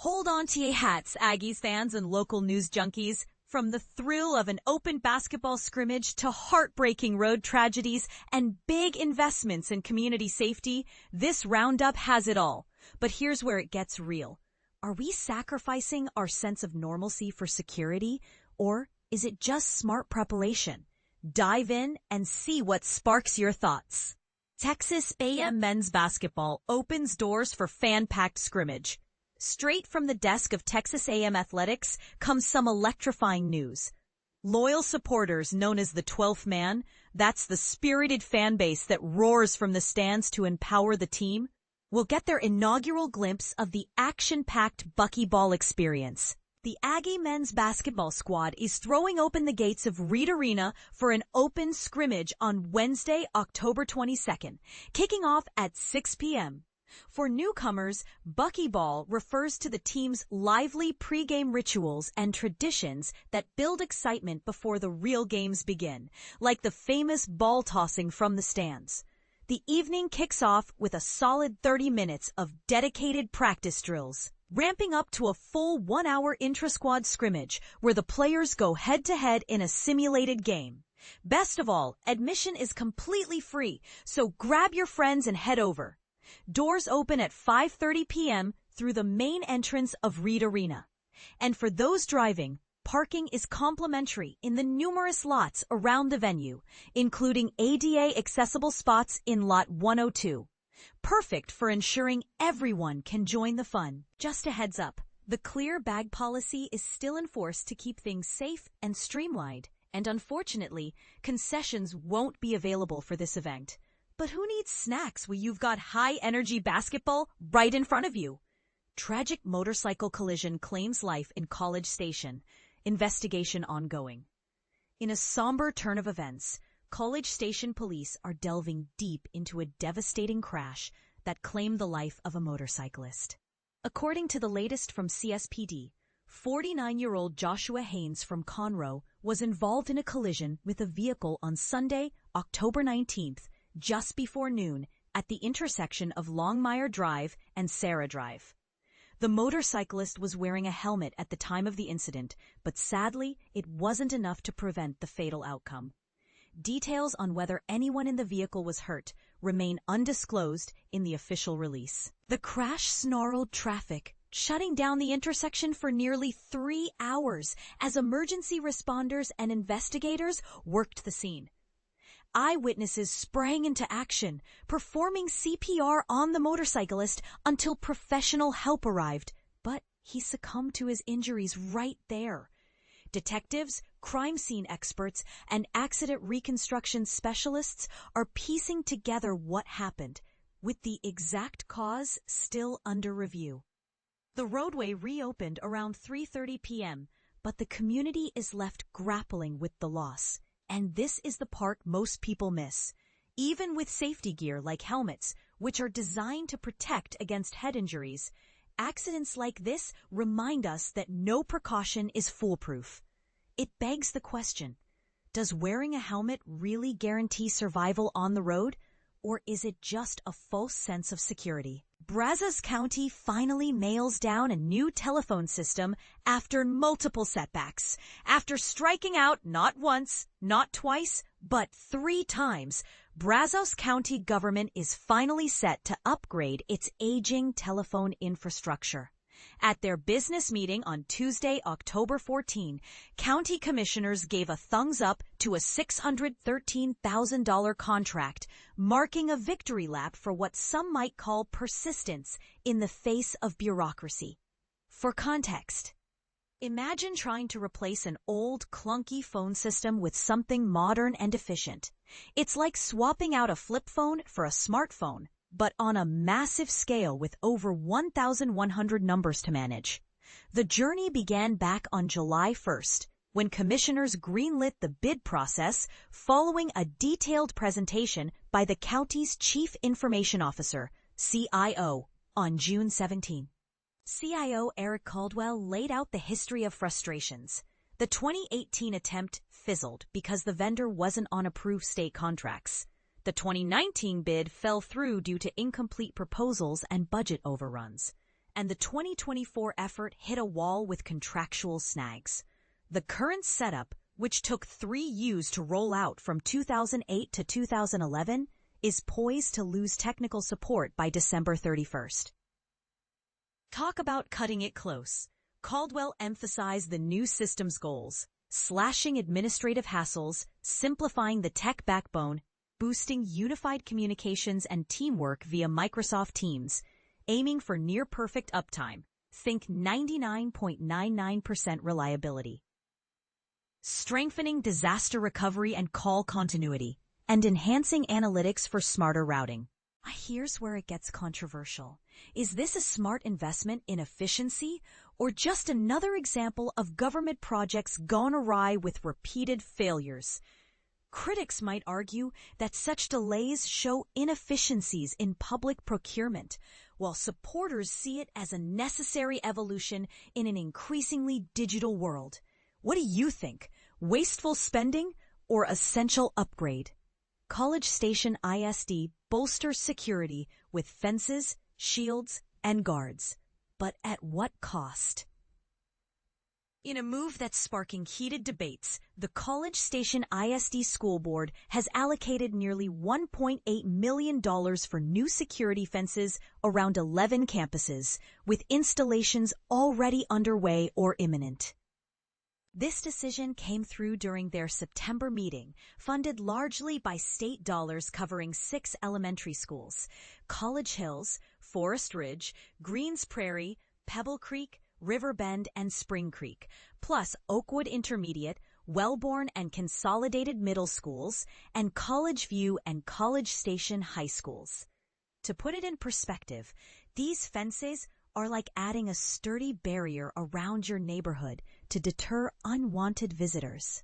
Hold on to your hats, Aggies fans and local news junkies. From the thrill of an open basketball scrimmage to heartbreaking road tragedies and big investments in community safety, this roundup has it all. But here's where it gets real. Are we sacrificing our sense of normalcy for security, or is it just smart preparation? Dive in and see what sparks your thoughts. Texas A&M men's basketball opens doors for fan-packed scrimmage. Straight from the desk of Texas A&M Athletics comes some electrifying news. Loyal supporters known as the 12th man, that's the spirited fan base that roars from the stands to empower the team, will get their inaugural glimpse of the action-packed Bucky ball experience. The Aggie men's basketball squad is throwing open the gates of Reed Arena for an open scrimmage on Wednesday, October 22nd, kicking off at 6 p.m. For newcomers, Bucky Ball refers to the team's lively pregame rituals and traditions that build excitement before the real games begin, like the famous ball tossing from the stands. The evening kicks off with a solid 30 minutes of dedicated practice drills, ramping up to a full 1-hour intrasquad scrimmage where the players go head-to-head in a simulated game. Best of all, admission is completely free, so grab your friends and head over. Doors open at 5:30 p.m. through the main entrance of Reed Arena. And for those driving, parking is complimentary in the numerous lots around the venue, including ADA-accessible spots in Lot 102. Perfect for ensuring everyone can join the fun. Just a heads up, the clear bag policy is still enforced to keep things safe and streamlined, and unfortunately, concessions won't be available for this event. But who needs snacks when you've got high-energy basketball right in front of you? Tragic motorcycle collision claims life in College Station. Investigation ongoing. In a somber turn of events, College Station police are delving deep into a devastating crash that claimed the life of a motorcyclist. According to the latest from CSPD, 49-year-old Joshua Haynes from Conroe was involved in a collision with a vehicle on Sunday, October 19th, just before noon, at the intersection of Longmire Drive and Sarah Drive. The motorcyclist was wearing a helmet at the time of the incident, but sadly, it wasn't enough to prevent the fatal outcome. Details on whether anyone in the vehicle was hurt remain undisclosed in the official release. The crash snarled traffic, shutting down the intersection for nearly 3 hours as emergency responders and investigators worked the scene. Eyewitnesses sprang into action, performing CPR on the motorcyclist until professional help arrived, but he succumbed to his injuries right there. Detectives, crime scene experts, and accident reconstruction specialists are piecing together what happened, with the exact cause still under review. The roadway reopened around 3:30 p.m., but the community is left grappling with the loss. And this is the part most people miss. Even with safety gear like helmets, which are designed to protect against head injuries, accidents like this remind us that no precaution is foolproof. It begs the question, does wearing a helmet really guarantee survival on the road, or is it just a false sense of security? Brazos County finally nails down a new telephone system after multiple setbacks. After striking out not once, not twice, but 3 times, Brazos County government is finally set to upgrade its aging telephone infrastructure. At their business meeting on Tuesday, October 14, county commissioners gave a thumbs up to a $613,000 contract, marking a victory lap for what some might call persistence in the face of bureaucracy. For context, imagine trying to replace an old, clunky phone system with something modern and efficient. It's like swapping out a flip phone for a smartphone, but on a massive scale with over 1,100 numbers to manage. The journey began back on July 1st, when commissioners greenlit the bid process following a detailed presentation by the county's Chief Information Officer, CIO, on June 17. CIO Eric Caldwell laid out the history of frustrations. The 2018 attempt fizzled because the vendor wasn't on approved state contracts. The 2019 bid fell through due to incomplete proposals and budget overruns. and the 2024 effort hit a wall with contractual snags. The current setup, which took 3 years to roll out from 2008 to 2011, is poised to lose technical support by December 31st. Talk about cutting it close. Caldwell emphasized the new system's goals: slashing administrative hassles, simplifying the tech backbone, boosting unified communications and teamwork via Microsoft Teams, aiming for near-perfect uptime. Think 99.99% reliability. Strengthening disaster recovery and call continuity, and enhancing analytics for smarter routing. Here's where it gets controversial. Is this a smart investment in efficiency, or just another example of government projects gone awry with repeated failures? Critics might argue that such delays show inefficiencies in public procurement, while supporters see it as a necessary evolution in an increasingly digital world. What do you think? Wasteful spending or essential upgrade? College Station ISD bolsters security with fences, shields, and guards. But at what cost? In a move that's sparking heated debates, the College Station ISD School Board has allocated nearly $1.8 million for new security fences around 11 campuses, with installations already underway or imminent. This decision came through during their September meeting, funded largely by state dollars covering 6 elementary schools: College Hills, Forest Ridge, Greens Prairie, Pebble Creek, River Bend, and Spring Creek, plus Oakwood Intermediate, Wellborn and Consolidated Middle Schools, and College View and College Station High Schools. To put it in perspective, these fences are like adding a sturdy barrier around your neighborhood to deter unwanted visitors.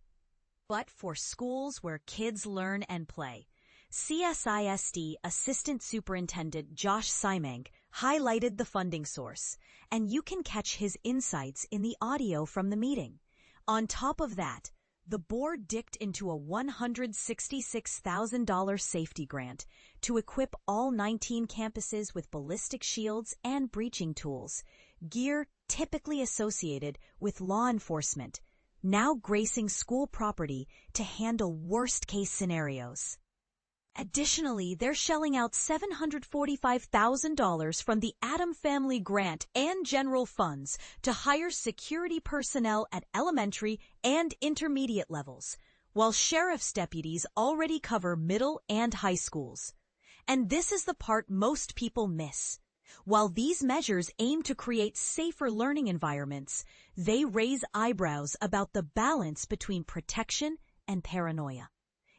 But for schools where kids learn and play, CSISD Assistant Superintendent Josh Simang highlighted the funding source, and you can catch his insights in the audio from the meeting. On top of that, the board dipped into a $166,000 safety grant to equip all 19 campuses with ballistic shields and breaching tools, gear typically associated with law enforcement, now gracing school property to handle worst-case scenarios. Additionally, they're shelling out $745,000 from the Adam Family Grant and general funds to hire security personnel at elementary and intermediate levels, while sheriff's deputies already cover middle and high schools. And this is the part most people miss. While these measures aim to create safer learning environments, they raise eyebrows about the balance between protection and paranoia.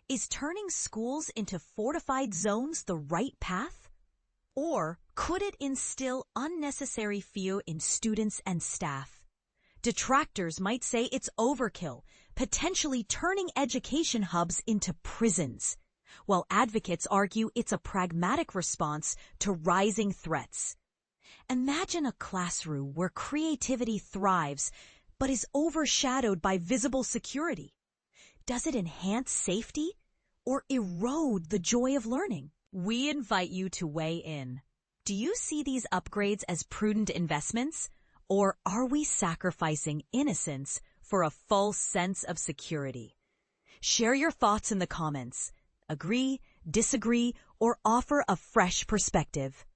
Is turning schools into fortified zones the right path? Or could it instill unnecessary fear in students and staff? Detractors might say it's overkill, potentially turning education hubs into prisons, while advocates argue it's a pragmatic response to rising threats. Imagine a classroom where creativity thrives but is overshadowed by visible security. Does it enhance safety or erode the joy of learning? We invite you to weigh in. Do you see these upgrades as prudent investments, or are we sacrificing innocence for a false sense of security? Share your thoughts in the comments. Agree, disagree, or offer a fresh perspective.